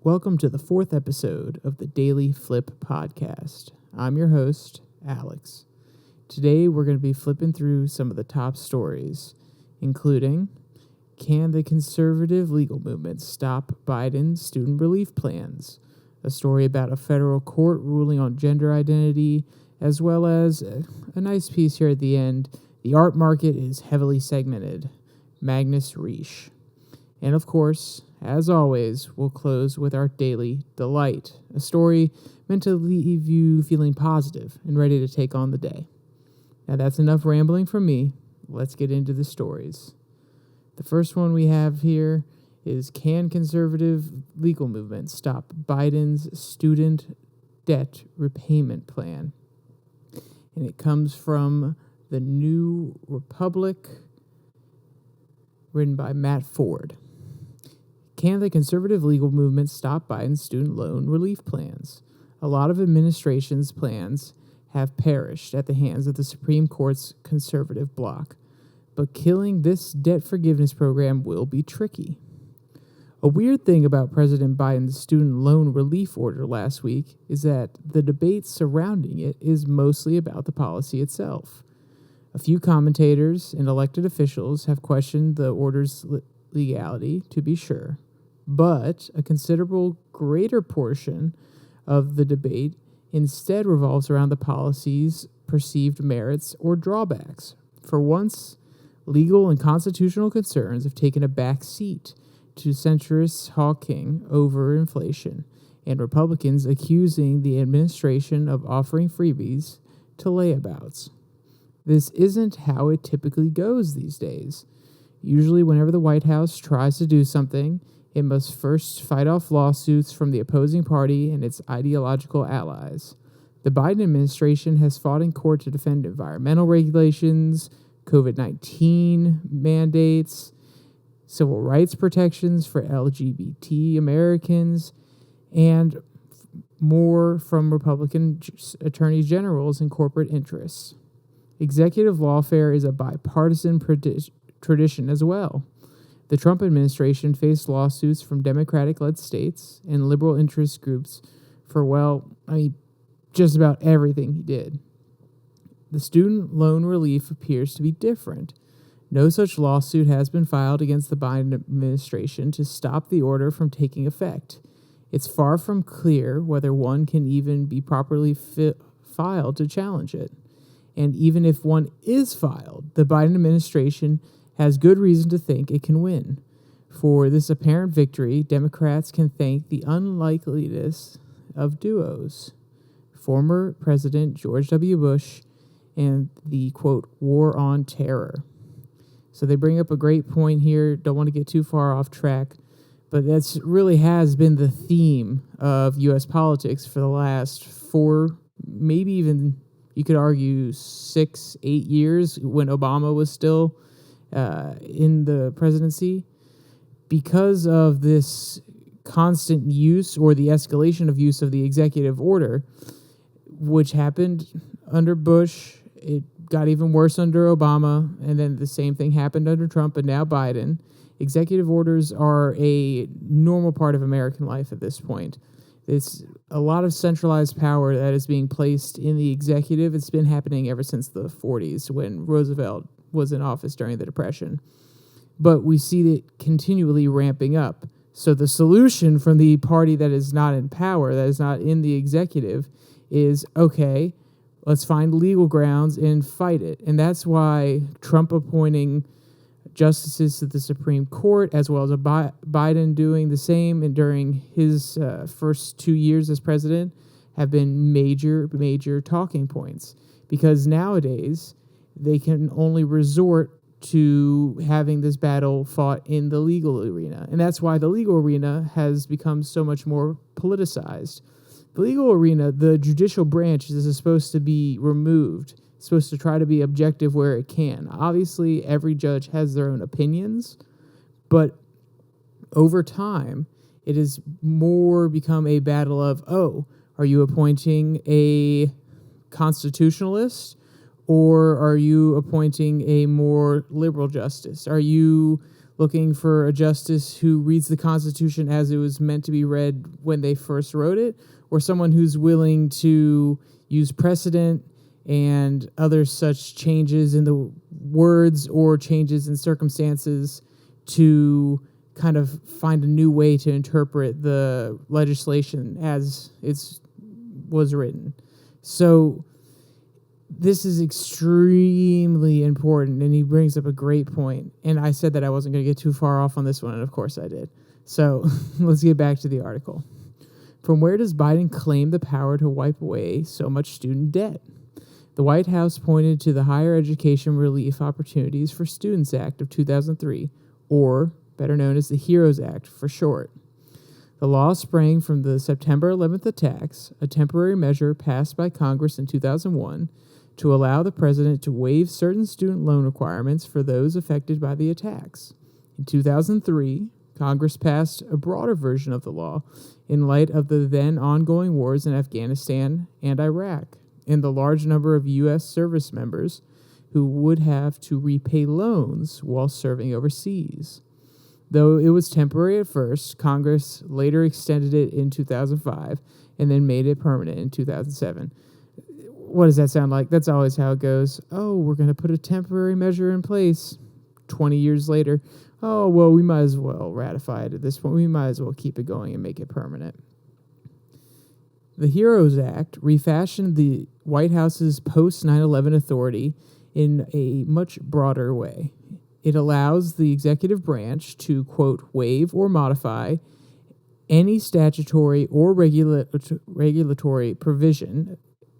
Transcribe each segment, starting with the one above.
Welcome to the fourth episode of the DailyFlip podcast. I'm your host, Alex. Today we're going to be flipping through some of the top stories, including, can the conservative legal movement stop Biden's student relief plans? A story about a federal court ruling on gender identity, as well as a nice piece here at the end. The art market is heavily segmented. Magnus Riesch. And of course, as always, we'll close with our daily delight, a story meant to leave you feeling positive and ready to take on the day. Now that's enough rambling from me. Let's get into the stories. The first one we have here is, can conservative legal movement stop Biden's student debt repayment plan? And it comes from The New Republic, written by Matt Ford. Can the conservative legal movement stop Biden's student loan relief plans? A lot of administration's plans have perished at the hands of the Supreme Court's conservative bloc, but killing this debt forgiveness program will be tricky. A weird thing about President Biden's student loan relief order last week is that the debate surrounding it is mostly about the policy itself. A few commentators and elected officials have questioned the order's legality, to be sure, but a considerable greater portion of the debate instead revolves around the policy's perceived merits or drawbacks. For once, legal and constitutional concerns have taken a back seat to centrists hawking over inflation and Republicans accusing the administration of offering freebies to layabouts. This isn't how it typically goes these days. Usually, whenever the White House tries to do something, it must first fight off lawsuits from the opposing party and its ideological allies. The Biden administration has fought in court to defend environmental regulations, COVID-19 mandates, civil rights protections for LGBT Americans, and more from Republican attorney generals and corporate interests. Executive lawfare is a bipartisan tradition as well. The Trump administration faced lawsuits from Democratic-led states and liberal interest groups for, just about everything he did. The student loan relief appears to be different. No such lawsuit has been filed against the Biden administration to stop the order from taking effect. It's far from clear whether one can even be properly filed to challenge it. And even if one is filed, the Biden administration has good reason to think it can win. For this apparent victory, Democrats can thank the unlikeliness of duos: former President George W. Bush and the, quote, war on terror. So they bring up a great point here. Don't want to get too far off track, but that's really has been the theme of U.S. politics for the last 4, maybe even, you could argue, 6, 8 years when Obama was still in the presidency. Because of this constant use or the escalation of use of the executive order, which happened under Bush, it got even worse under Obama, and then the same thing happened under Trump and now Biden. Executive orders are a normal part of American life at this point. It's a lot of centralized power that is being placed in the executive. It's been happening ever since the 40s when Roosevelt was in office during the Depression. But we see it continually ramping up. So the solution from the party that is not in power, that is not in the executive, is, okay, let's find legal grounds and fight it. And that's why Trump appointing justices to the Supreme Court, as well as Biden doing the same, and during his first 2 years as president, have been major talking points. Because nowadays, they can only resort to having this battle fought in the legal arena. And that's why the legal arena has become so much more politicized. The legal arena, the judicial branch, is supposed to be removed. It's supposed to try to be objective where it can. Obviously, every judge has their own opinions, but over time, it has more become a battle of, are you appointing a constitutionalist, or are you appointing a more liberal justice? Are you looking for a justice who reads the Constitution as it was meant to be read when they first wrote it, or someone who's willing to use precedent and other such changes in the words or changes in circumstances to kind of find a new way to interpret the legislation as it was written. So this is extremely important, and he brings up a great point. And I said that I wasn't going to get too far off on this one, and of course I did. So let's get back to the article. From where does Biden claim the power to wipe away so much student debt? The White House pointed to the Higher Education Relief Opportunities for Students Act of 2003, or better known as the HEROES Act for short. The law sprang from the September 11th attacks, a temporary measure passed by Congress in 2001 to allow the president to waive certain student loan requirements for those affected by the attacks. In 2003, Congress passed a broader version of the law in light of the then ongoing wars in Afghanistan and Iraq, and the large number of U.S. service members who would have to repay loans while serving overseas. Though it was temporary at first, Congress later extended it in 2005 and then made it permanent in 2007. What does that sound like? That's always how it goes. Oh, we're going to put a temporary measure in place. 20 years later, oh, well, we might as well ratify it at this point. We might as well keep it going and make it permanent. The HEROES Act refashioned the White House's post-9/11 authority in a much broader way. It allows the executive branch to, quote, waive or modify any statutory or regulatory provision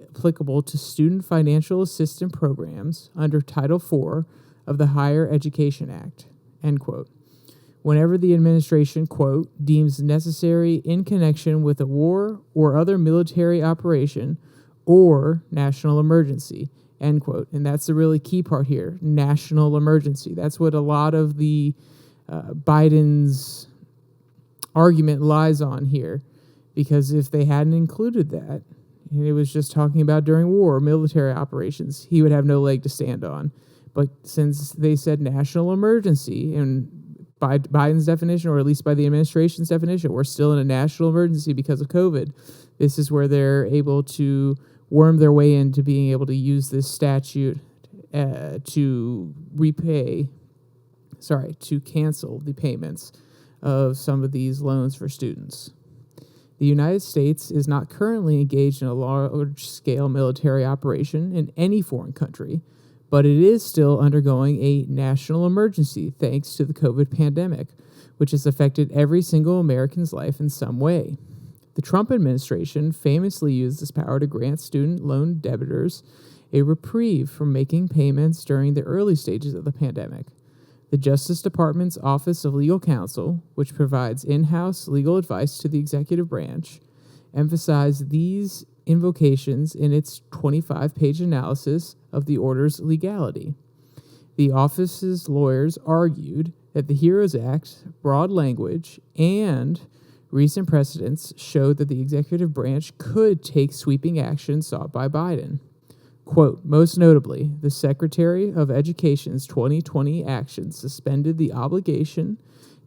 applicable to student financial assistance programs under Title IV of the Higher Education Act, end quote, whenever the administration, quote, deems necessary in connection with a war or other military operation or national emergency, end quote. And that's the really key part here, national emergency. That's what a lot of the Biden's argument lies on here, because if they hadn't included that, and it was just talking about during war or military operations, he would have no leg to stand on. But since they said national emergency, and by Biden's definition, or at least by the administration's definition, we're still in a national emergency because of COVID, this is where they're able to worm their way into being able to use this statute to cancel the payments of some of these loans for students. The United States is not currently engaged in a large-scale military operation in any foreign country, but it is still undergoing a national emergency thanks to the COVID pandemic, which has affected every single American's life in some way. The Trump administration famously used this power to grant student loan debtors a reprieve from making payments during the early stages of the pandemic. The Justice Department's Office of Legal Counsel, which provides in-house legal advice to the executive branch, emphasized these invocations in its 25-page analysis of the order's legality. The office's lawyers argued that the HEROES Act, broad language, and recent precedents showed that the executive branch could take sweeping action sought by Biden. Quote, most notably, the Secretary of Education's 2020 action suspended the obligation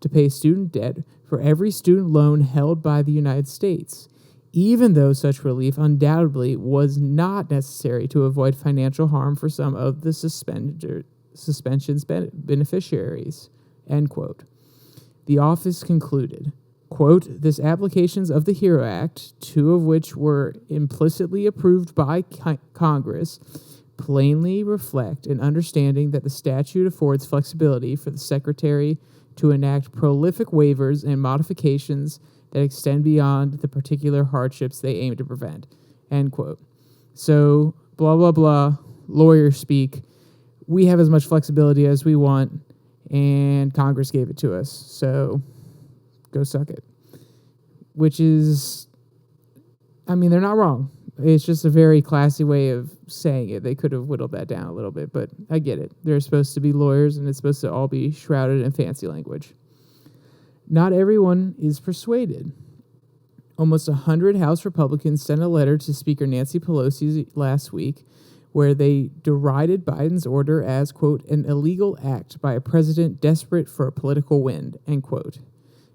to pay student debt for every student loan held by the United States, even though such relief undoubtedly was not necessary to avoid financial harm for some of the suspension's beneficiaries, end quote. The office concluded, quote, this applications of the HERO Act, two of which were implicitly approved by Congress, plainly reflect an understanding that the statute affords flexibility for the Secretary to enact prolific waivers and modifications that extend beyond the particular hardships they aim to prevent, end quote. So, blah, blah, blah, lawyer speak. We have as much flexibility as we want, and Congress gave it to us, so go suck it. Which is, I mean, they're not wrong. It's just a very classy way of saying it. They could have whittled that down a little bit, but I get it. They're supposed to be lawyers, and it's supposed to all be shrouded in fancy language. Not everyone is persuaded. Almost 100 House Republicans sent a letter to Speaker Nancy Pelosi last week where they derided Biden's order as, quote, an illegal act by a president desperate for a political win, end quote.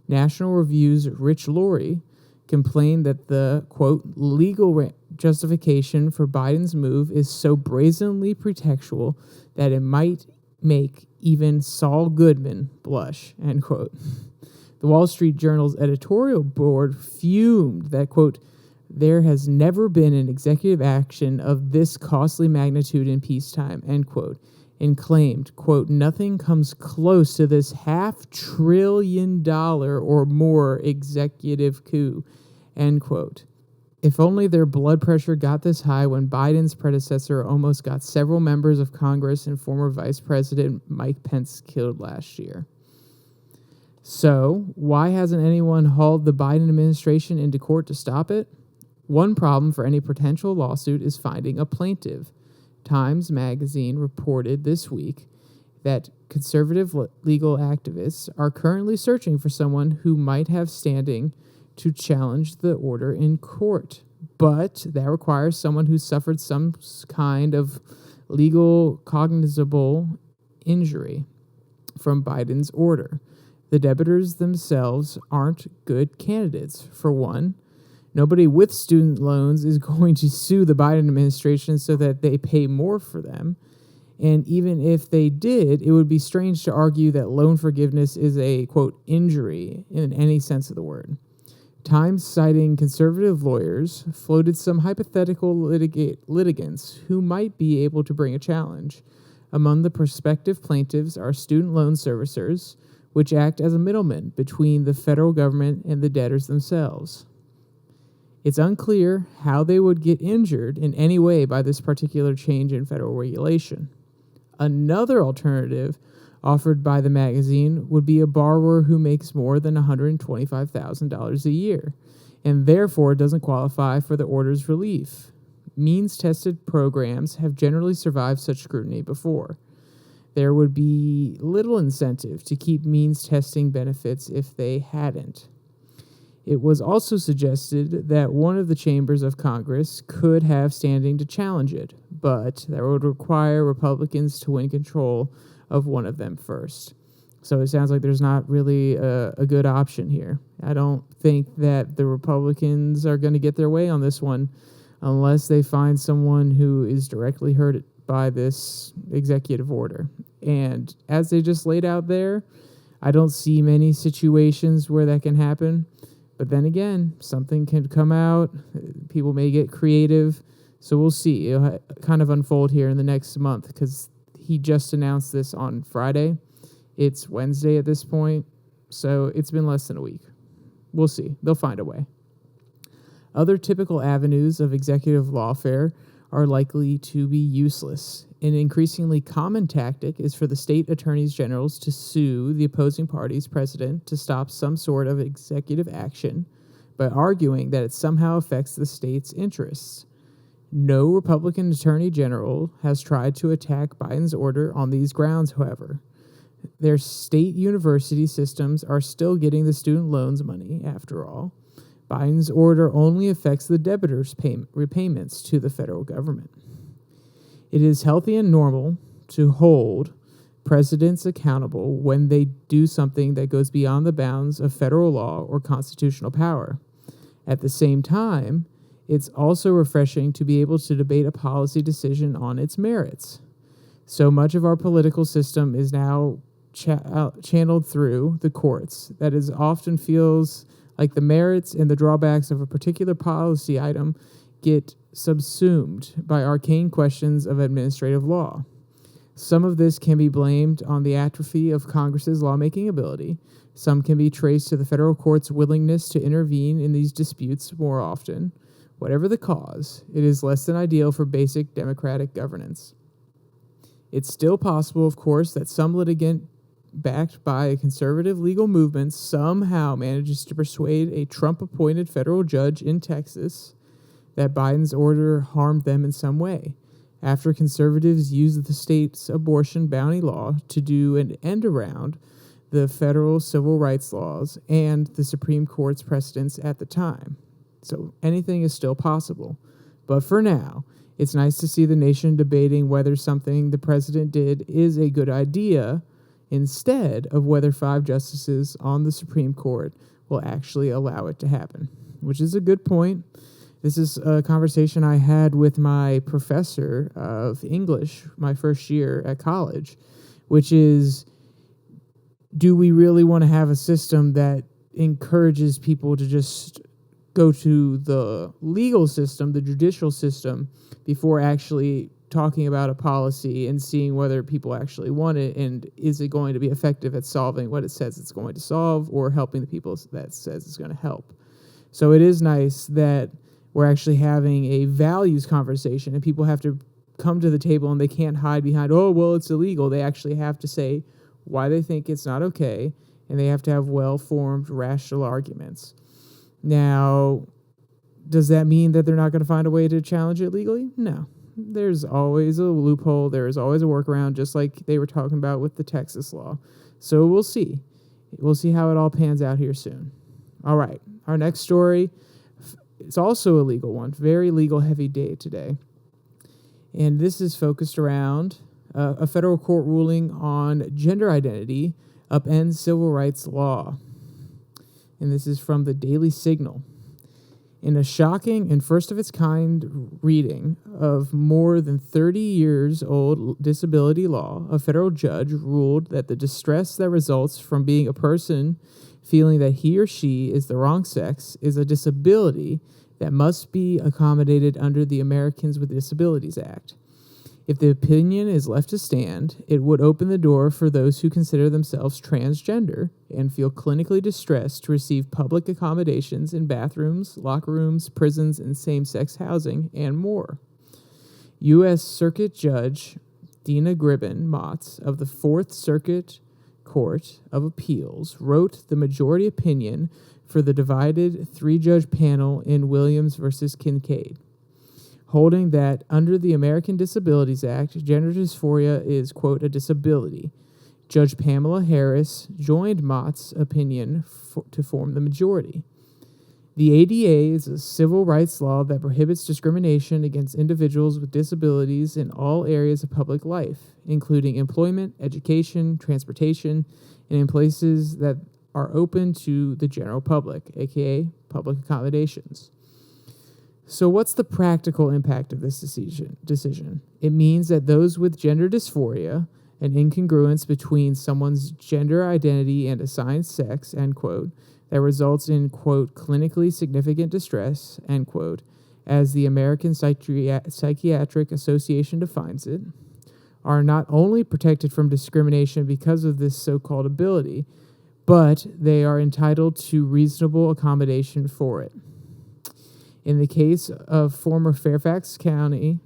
National Review's Rich Lowry complained that the, quote, legal justification for Biden's move is so brazenly pretextual that it might make even Saul Goodman blush, end quote. The Wall Street Journal's editorial board fumed that, quote, there has never been an executive action of this costly magnitude in peacetime, end quote, and claimed, quote, nothing comes close to this $500 billion or more executive coup, end quote. If only their blood pressure got this high when Biden's predecessor almost got several members of Congress and former Vice President Mike Pence killed last year. So, why hasn't anyone hauled the Biden administration into court to stop it? One problem for any potential lawsuit is finding a plaintiff. Times Magazine reported this week that conservative legal activists are currently searching for someone who might have standing to challenge the order in court. But that requires someone who suffered some kind of legal cognizable injury from Biden's order. The debtors themselves aren't good candidates. For one, nobody with student loans is going to sue the Biden administration so that they pay more for them. And even if they did, it would be strange to argue that loan forgiveness is a, quote, injury in any sense of the word. Times, citing conservative lawyers, floated some hypothetical litigants who might be able to bring a challenge. Among the prospective plaintiffs are student loan servicers, which act as a middleman between the federal government and the debtors themselves. It's unclear how they would get injured in any way by this particular change in federal regulation. Another alternative offered by the magazine would be a borrower who makes more than $125,000 a year and therefore doesn't qualify for the order's relief. Means-tested programs have generally survived such scrutiny before. There would be little incentive to keep means testing benefits if they hadn't. It was also suggested that one of the chambers of Congress could have standing to challenge it, but that would require Republicans to win control of one of them first. So it sounds like there's not really a good option here. I don't think that the Republicans are going to get their way on this one unless they find someone who is directly hurt by this executive order. And as they just laid out there, I don't see many situations where that can happen. But then again, something can come out. People may get creative. So we'll see. It'll kind of unfold here in the next month because he just announced this on Friday. It's Wednesday at this point. So it's been less than a week. We'll see. They'll find a way. Other typical avenues of executive lawfare are likely to be useless. An increasingly common tactic is for the state attorneys generals to sue the opposing party's president to stop some sort of executive action by arguing that it somehow affects the state's interests. No Republican attorney general has tried to attack Biden's order on these grounds, however. Their state university systems are still getting the student loans money, after all. Biden's order only affects the debtors' repayments to the federal government. It is healthy and normal to hold presidents accountable when they do something that goes beyond the bounds of federal law or constitutional power. At the same time, it's also refreshing to be able to debate a policy decision on its merits. So much of our political system is now channeled through the courts that is often feels like the merits and the drawbacks of a particular policy item get subsumed by arcane questions of administrative law. Some of this can be blamed on the atrophy of Congress's lawmaking ability. Some can be traced to the federal court's willingness to intervene in these disputes more often. Whatever the cause, it is less than ideal for basic democratic governance. It's still possible, of course, that some litigant backed by a conservative legal movement somehow manages to persuade a Trump-appointed federal judge in Texas that Biden's order harmed them in some way, after conservatives used the state's abortion bounty law to do an end around the federal civil rights laws and the Supreme Court's precedents at the time. So anything is still possible. But for now, it's nice to see the nation debating whether something the president did is a good idea instead of whether 5 justices on the Supreme Court will actually allow it to happen, which is a good point. This is a conversation I had with my professor of English my first year at college, which is, do we really want to have a system that encourages people to just go to the legal system, the judicial system, before actually talking about a policy and seeing whether people actually want it, and is it going to be effective at solving what it says it's going to solve or helping the people that says it's going to help? So it is nice that we're actually having a values conversation, and people have to come to the table and they can't hide behind, oh, well, it's illegal. They actually have to say why they think it's not okay, and they have to have well-formed, rational arguments. Now, does that mean that they're not going to find a way to challenge it legally? No. There's always a loophole. There's always a workaround, just like they were talking about with the Texas law. So we'll see. We'll see how it all pans out here soon. All right. Our next story, it's also a legal one. Very legal heavy day today. And this is focused around a federal court ruling on gender identity upends civil rights law. And this is from the Daily Signal. In a shocking and first-of-its-kind reading of more than 30 years old disability law, a federal judge ruled that the distress that results from being a person feeling that he or she is the wrong sex is a disability that must be accommodated under the Americans with Disabilities Act. If the opinion is left to stand, it would open the door for those who consider themselves transgender and feel clinically distressed to receive public accommodations in bathrooms, locker rooms, prisons, and same-sex housing, and more. U.S. Circuit Judge Dina Gribben-Motz of the Fourth Circuit Court of Appeals wrote the majority opinion for the divided 3-judge panel in Williams v. Kincaid, holding that under the American Disabilities Act, gender dysphoria is, quote, a disability. Judge Pamela Harris joined Mott's opinion to form the majority. The ADA is a civil rights law that prohibits discrimination against individuals with disabilities in all areas of public life, including employment, education, transportation, and in places that are open to the general public, aka public accommodations. So what's the practical impact of this decision? It means that those with gender dysphoria, an incongruence between someone's gender identity and assigned sex, end quote, that results in, quote, clinically significant distress, end quote, as the American Psychiatric Association defines it, are not only protected from discrimination because of this so-called ability, but they are entitled to reasonable accommodation for it. In the case of former Fairfax County,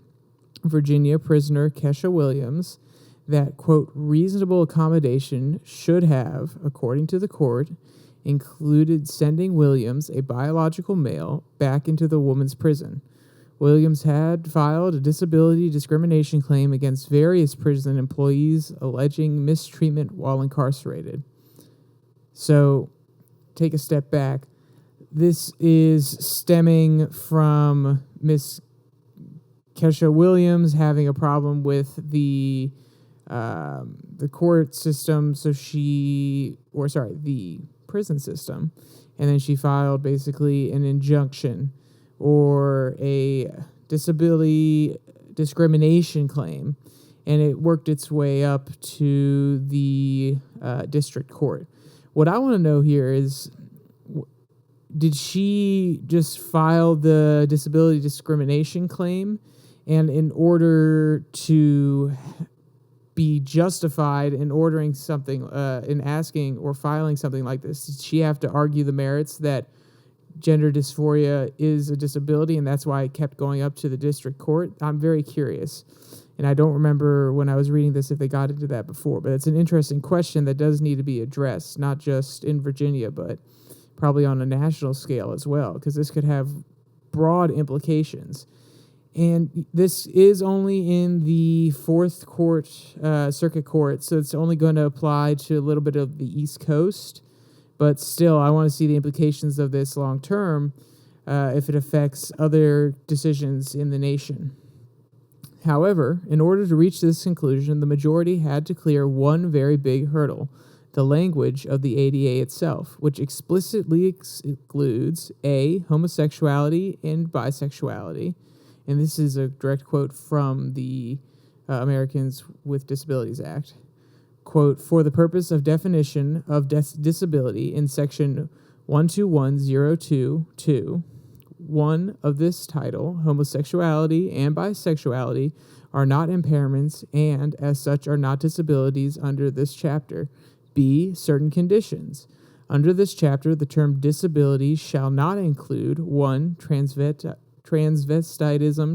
Virginia prisoner Kesha Williams, that, quote, reasonable accommodation should have, according to the court, included sending Williams, a biological male, back into the woman's prison. Williams had filed a disability discrimination claim against various prison employees alleging mistreatment while incarcerated. So, take a step back. This is stemming from Miss Kesha Williams having a problem with the court system, the prison system, and then she filed basically an injunction or a disability discrimination claim, and it worked its way up to the district court. What I want to know here is, did she just file the disability discrimination claim, and in order to be justified in ordering something, in asking or filing something like this, did she have to argue the merits that gender dysphoria is a disability, and that's why it kept going up to the district court? I'm very curious, and I don't remember when I was reading this if they got into that before, but it's an interesting question that does need to be addressed, not just in Virginia, but probably on a national scale as well, because this could have broad implications. And this is only in the Fourth Circuit Court, so it's only going to apply to a little bit of the East Coast. But still, I want to see the implications of this long term, if it affects other decisions in the nation. However, in order to reach this conclusion, the majority had to clear one very big hurdle: the language of the ADA itself, which explicitly excludes A, homosexuality and bisexuality. And this is a direct quote from the Americans with Disabilities Act. Quote, for the purpose of definition of disability in section 121022, 1 of this title, homosexuality and bisexuality are not impairments and, as such, are not disabilities under this chapter. B, certain conditions. Under this chapter, the term disability shall not include 1, transvestitism,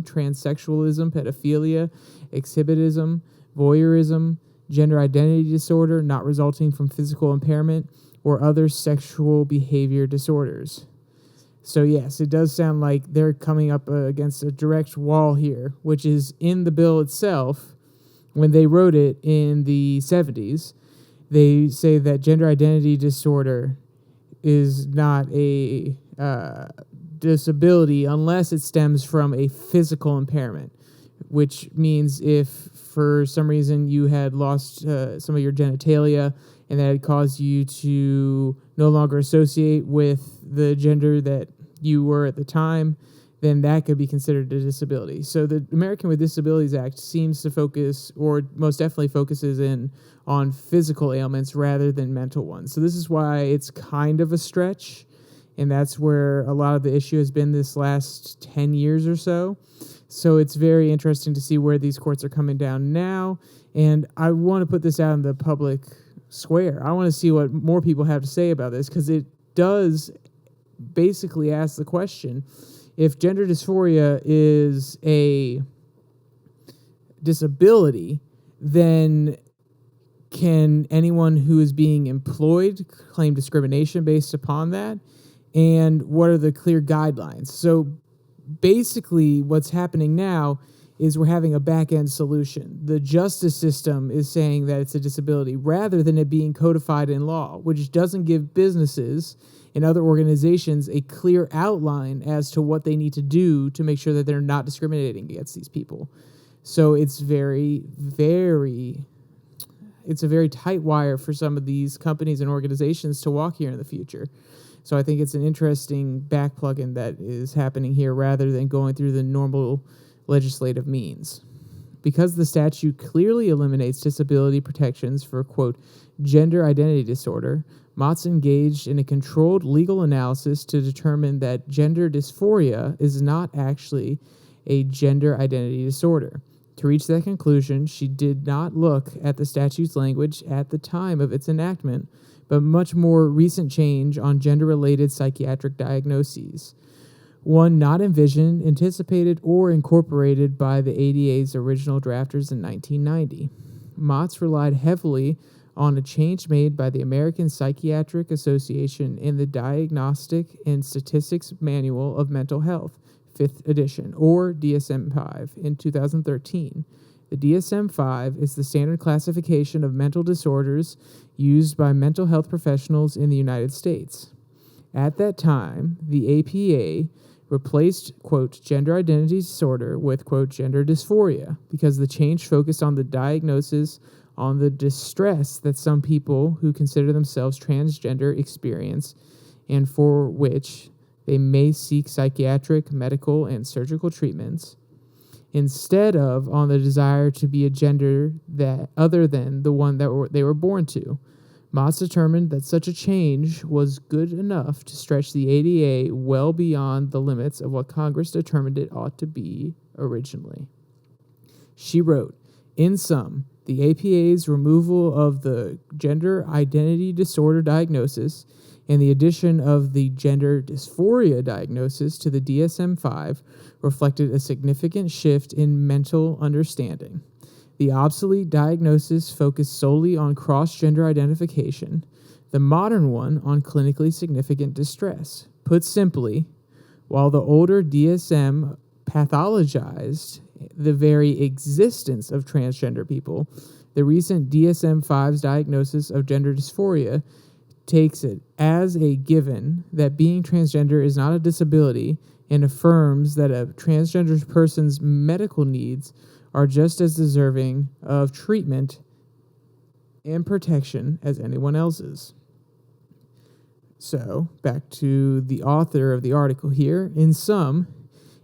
transsexualism, pedophilia, exhibitism, voyeurism, gender identity disorder not resulting from physical impairment, or other sexual behavior disorders. So yes, it does sound like they're coming up against a direct wall here, which is in the bill itself. When they wrote it in the 70s, they say that gender identity disorder is not a disability unless it stems from a physical impairment, which means if for some reason you had lost some of your genitalia and that had caused you to no longer associate with the gender that you were at the time, then that could be considered a disability. So the American with Disabilities Act seems to focus, or most definitely focuses in on physical ailments rather than mental ones. So this is why it's kind of a stretch, and that's where a lot of the issue has been this last 10 years or so. So it's very interesting to see where these courts are coming down now, and I want to put this out in the public square. I want to see what more people have to say about this, because it does basically ask the question, if gender dysphoria is a disability, then can anyone who is being employed claim discrimination based upon that? And what are the clear guidelines? So basically what's happening now is we're having a back-end solution. The justice system is saying that it's a disability rather than it being codified in law, which doesn't give businesses and other organizations a clear outline as to what they need to do to make sure that they're not discriminating against these people. So it's it's a very tight wire for some of these companies and organizations to walk here in the future. So I think it's an interesting back plug-in that is happening here rather than going through the normal legislative means. Because the statute clearly eliminates disability protections for, quote, gender identity disorder, Motz engaged in a controlled legal analysis to determine that gender dysphoria is not actually a gender identity disorder. To reach that conclusion, she did not look at the statute's language at the time of its enactment, but much more recent change on gender-related psychiatric diagnoses, one not envisioned, anticipated, or incorporated by the ADA's original drafters in 1990. Motz relied heavily on a change made by the American Psychiatric Association in the Diagnostic and Statistics Manual of Mental Health, 5th edition, or DSM-5, in 2013. The DSM-5 is the standard classification of mental disorders used by mental health professionals in the United States. At that time, the APA replaced, quote, gender identity disorder with, quote, gender dysphoria, because the change focused on the diagnosis on the distress that some people who consider themselves transgender experience and for which they may seek psychiatric, medical, and surgical treatments, instead of on the desire to be a gender that other than the one that they were born to. Motz determined that such a change was good enough to stretch the ADA well beyond the limits of what Congress determined it ought to be originally. She wrote, in sum, the APA's removal of the gender identity disorder diagnosis and the addition of the gender dysphoria diagnosis to the DSM-5 reflected a significant shift in mental understanding. The obsolete diagnosis focused solely on cross-gender identification, the modern one on clinically significant distress. Put simply, while the older DSM pathologized the very existence of transgender people, the recent DSM-5's diagnosis of gender dysphoria takes it as a given that being transgender is not a disability and affirms that a transgender person's medical needs are just as deserving of treatment and protection as anyone else's. So, back to the author of the article here. In sum,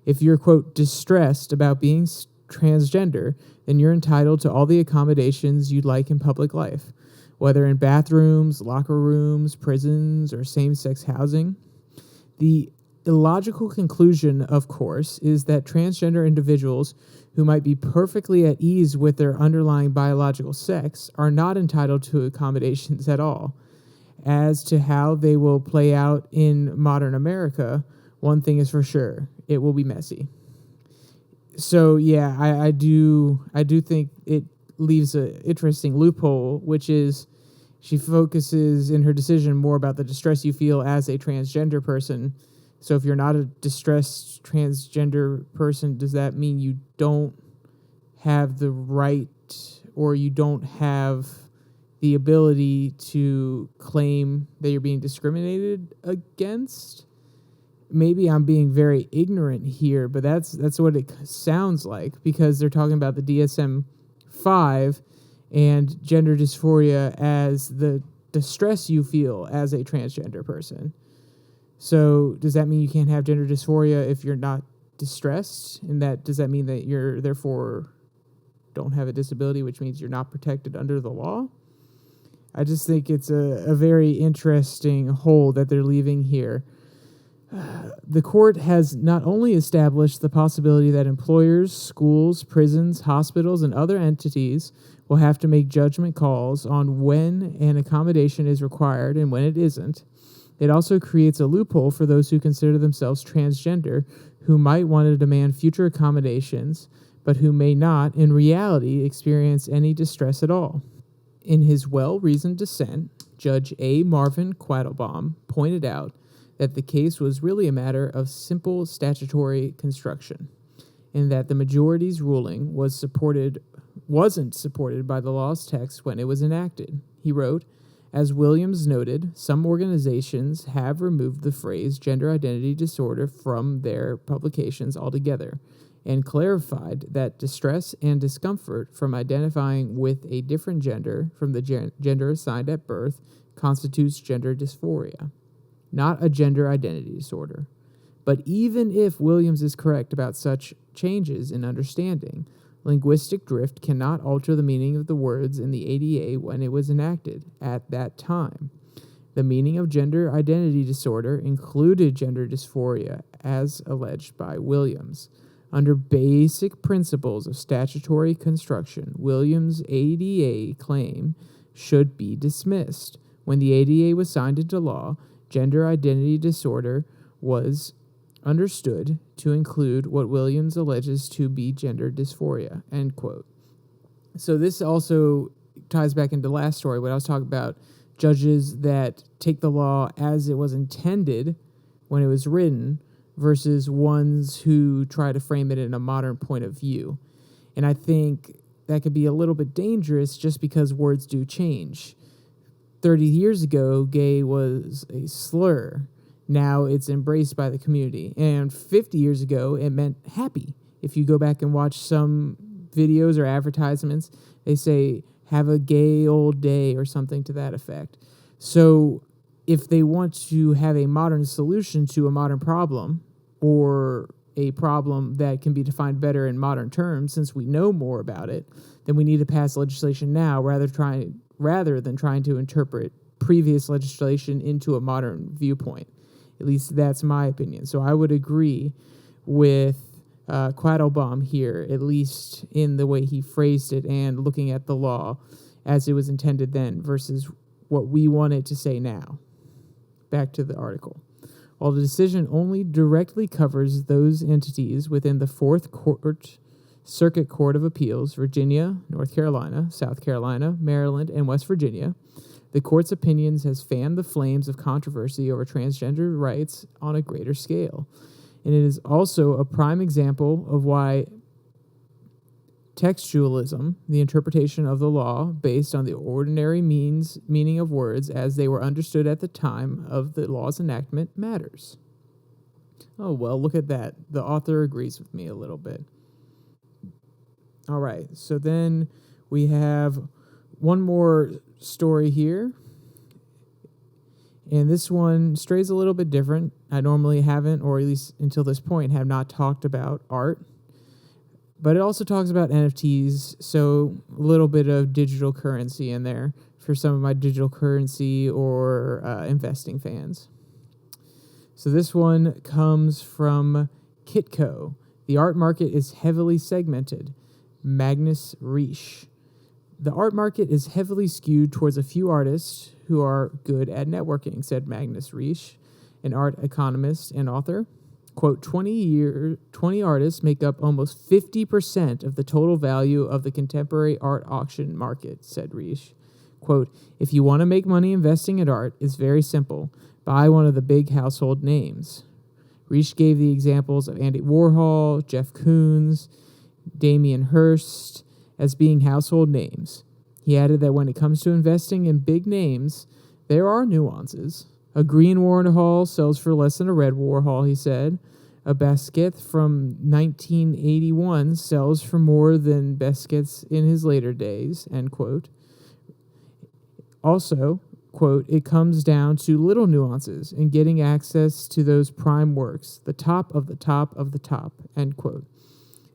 if you're, quote, distressed about being transgender, then you're entitled to all the accommodations you'd like in public life, whether in bathrooms, locker rooms, prisons, or same-sex housing. The illogical conclusion, of course, is that transgender individuals who might be perfectly at ease with their underlying biological sex are not entitled to accommodations at all. As to how they will play out in modern America, one thing is for sure: it will be messy. So yeah, I do think it leaves an interesting loophole, which is she focuses in her decision more about the distress you feel as a transgender person. So if you're not a distressed transgender person, does that mean you don't have the right, or you don't have the ability to claim that you're being discriminated against? Maybe I'm being very ignorant here, but that's what it sounds like, because they're talking about the DSM-5 and gender dysphoria as the distress you feel as a transgender person. So does that mean you can't have gender dysphoria if you're not distressed? And does that mean that you're therefore don't have a disability, which means you're not protected under the law? I just think it's a very interesting hole that they're leaving here. The court has not only established the possibility that employers, schools, prisons, hospitals, and other entities will have to make judgment calls on when an accommodation is required and when it isn't, it also creates a loophole for those who consider themselves transgender, who might want to demand future accommodations, but who may not, in reality, experience any distress at all. In his well-reasoned dissent, Judge A. Marvin Quattlebaum pointed out that the case was really a matter of simple statutory construction, and that the majority's ruling wasn't supported by the law's text when it was enacted. He wrote, "As Williams noted, some organizations have removed the phrase gender identity disorder from their publications altogether, and clarified that distress and discomfort from identifying with a different gender from the gender assigned at birth constitutes gender dysphoria, not a gender identity disorder. But even if Williams is correct about such changes in understanding, linguistic drift cannot alter the meaning of the words in the ADA when it was enacted at that time. The meaning of gender identity disorder included gender dysphoria, as alleged by Williams. Under basic principles of statutory construction, Williams' ADA claim should be dismissed. When the ADA was signed into law, gender identity disorder was understood to include what Williams alleges to be gender dysphoria," end quote. So this also ties back into the last story, when I was talking about judges that take the law as it was intended when it was written versus ones who try to frame it in a modern point of view. And I think that could be a little bit dangerous just because words do change. 30 years ago, gay was a slur. Now it's embraced by the community. And 50 years ago, it meant happy. If you go back and watch some videos or advertisements, they say, "have a gay old day," or something to that effect. So if they want to have a modern solution to a modern problem, or a problem that can be defined better in modern terms, since we know more about it, then we need to pass legislation now rather than trying to interpret previous legislation into a modern viewpoint. At least that's my opinion. So I would agree with Quattlebaum here, at least in the way he phrased it and looking at the law as it was intended then versus what we want it to say now. Back to the article. While the decision only directly covers those entities within the Fourth Circuit Court of Appeals, Virginia, North Carolina, South Carolina, Maryland, and West Virginia, the court's opinions has fanned the flames of controversy over transgender rights on a greater scale. And it is also a prime example of why Textualism, the interpretation of the law based on the ordinary meaning of words as they were understood at the time of the law's enactment, matters. Oh, well, look at that. The author agrees with me a little bit. All right, so then we have one more story here. And this one strays a little bit different. I normally haven't, or at least until this point, have not talked about art. But it also talks about NFTs, so a little bit of digital currency in there for some of my digital currency or investing fans. So this one comes from Kitco. The art market is heavily segmented. Magnus Riesch. The art market is heavily skewed towards a few artists who are good at networking, said Magnus Riesch, an art economist and author. Quote, 20 artists make up almost 50% of the total value of the contemporary art auction market, said Riesch. Quote, if you want to make money investing in art, it's very simple. Buy one of the big household names. Riesch gave the examples of Andy Warhol, Jeff Koons, Damien Hirst as being household names. He added that when it comes to investing in big names, there are nuances. A green Warhol sells for less than a red Warhol, he said. A Basquiat from 1981 sells for more than Basquiat's in his later days, end quote. Also, quote, it comes down to little nuances in getting access to those prime works, the top of the top of the top, end quote.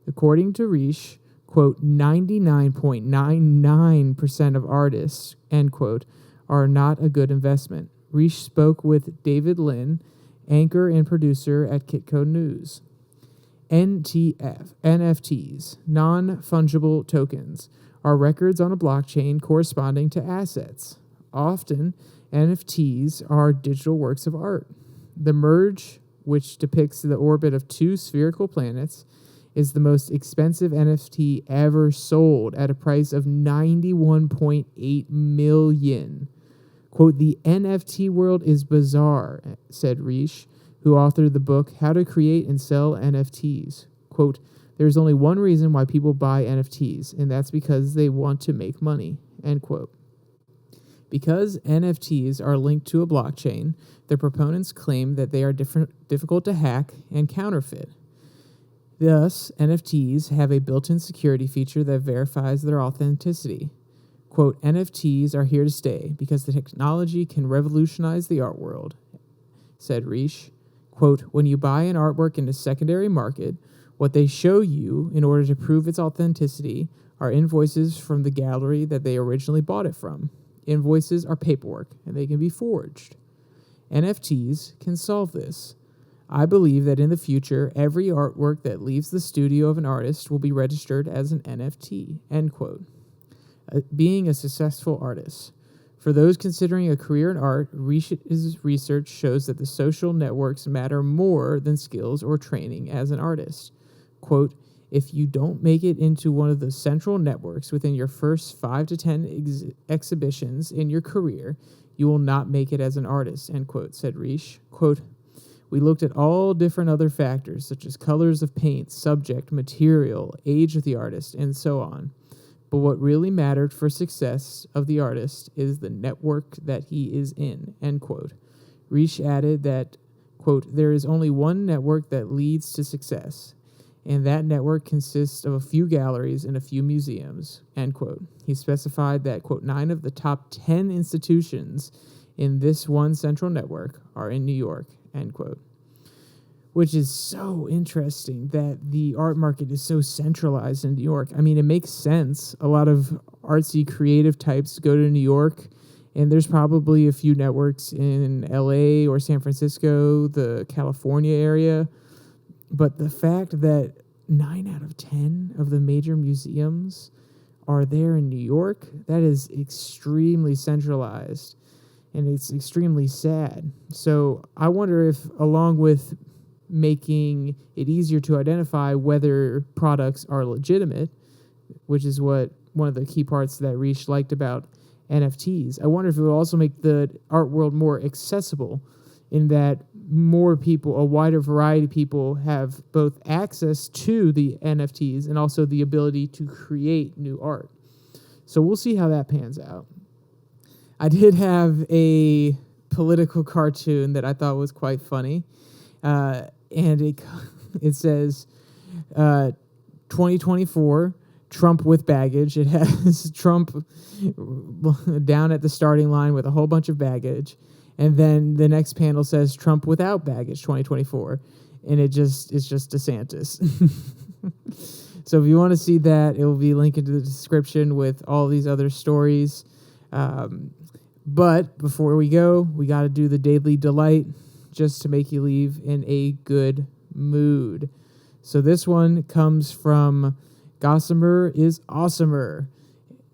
According to Riesch, quote, 99.99% of artists, end quote, are not a good investment. Riesch spoke with David Lin, anchor and producer at Kitco News. NFTs, non-fungible tokens, are records on a blockchain corresponding to assets. Often, NFTs are digital works of art. The merge, which depicts the orbit of two spherical planets, is the most expensive NFT ever sold at a price of $91.8 million. Quote, the NFT world is bizarre, said Riesch, who authored the book How to Create and Sell NFTs. Quote, there's only one reason why people buy NFTs, and that's because they want to make money, end quote. Because NFTs are linked to a blockchain, the proponents claim that they are difficult to hack and counterfeit. Thus, NFTs have a built-in security feature that verifies their authenticity. Quote, NFTs are here to stay because the technology can revolutionize the art world, said Riesch. Quote, when you buy an artwork in a secondary market, what they show you in order to prove its authenticity are invoices from the gallery that they originally bought it from. Invoices are paperwork, and they can be forged. NFTs can solve this. I believe that in the future, every artwork that leaves the studio of an artist will be registered as an NFT, end quote. Being a successful artist. For those considering a career in art, Riesch's research shows that the social networks matter more than skills or training as an artist. Quote, if you don't make it into one of the central networks within your first 5 to 10 exhibitions in your career, you will not make it as an artist, end quote, said Riesch. Quote, we looked at all different other factors, such as colors of paint, subject, material, age of the artist, and so on. But what really mattered for success of the artist is the network that he is in, end quote. Riesch added that, quote, there is only one network that leads to success, and that network consists of a few galleries and a few museums, end quote. He specified that, quote, 9 of the top 10 institutions in this one central network are in New York, end quote. Which is so interesting that the art market is so centralized in New York. I mean, it makes sense. A lot of artsy creative types go to New York, and there's probably a few networks in LA or San Francisco, the California area. But the fact that 9 out of 10 of the major museums are there in New York, that is extremely centralized, and it's extremely sad. So I wonder if, along with making it easier to identify whether products are legitimate, which is what one of the key parts that Riesch liked about NFTs. I wonder if it would also make the art world more accessible, in that more people, a wider variety of people have both access to the NFTs and also the ability to create new art. So we'll see how that pans out. I did have a political cartoon that I thought was quite funny. And it says 2024, Trump with baggage. It has Trump down at the starting line with a whole bunch of baggage. And then the next panel says Trump without baggage 2024. And it's just DeSantis. So if you want to see that, it will be linked into the description with all these other stories. But before we go, we got to do the Daily Delight just to make you leave in a good mood. So this one comes from Gossamer is Awesomer,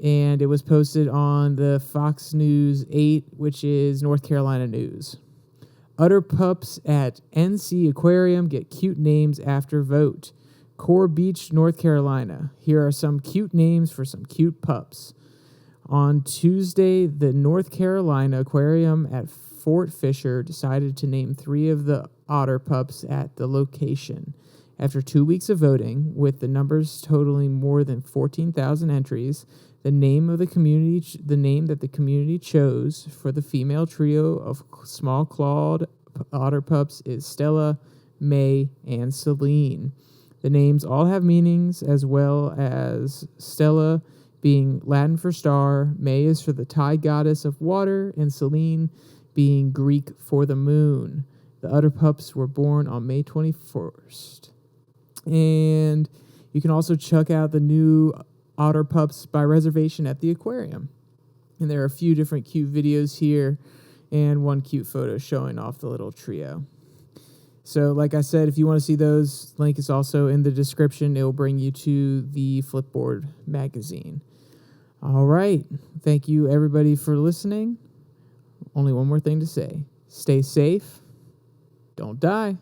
and it was posted on the Fox News 8, which is North Carolina news. Utter pups at NC Aquarium get cute names after vote. Core Beach, North Carolina. Here are some cute names for some cute pups. On Tuesday, the North Carolina Aquarium at Fort Fisher decided to name 3 of the otter pups at the location. After 2 weeks of voting, with the numbers totaling more than 14,000 entries, the name that the community chose for the female trio of small clawed otter pups is Stella, May, and Celine. The names all have meanings, as well as Stella being Latin for star, May is for the tide goddess of water, and Celine being Greek for the moon. The otter pups were born on May 21st. And you can also check out the new otter pups by reservation at the aquarium. And there are a few different cute videos here and one cute photo showing off the little trio. So like I said, if you want to see those, link is also in the description. It will bring you to the Flipboard magazine. All right. Thank you, everybody, for listening. Only one more thing to say. Stay safe. Don't die.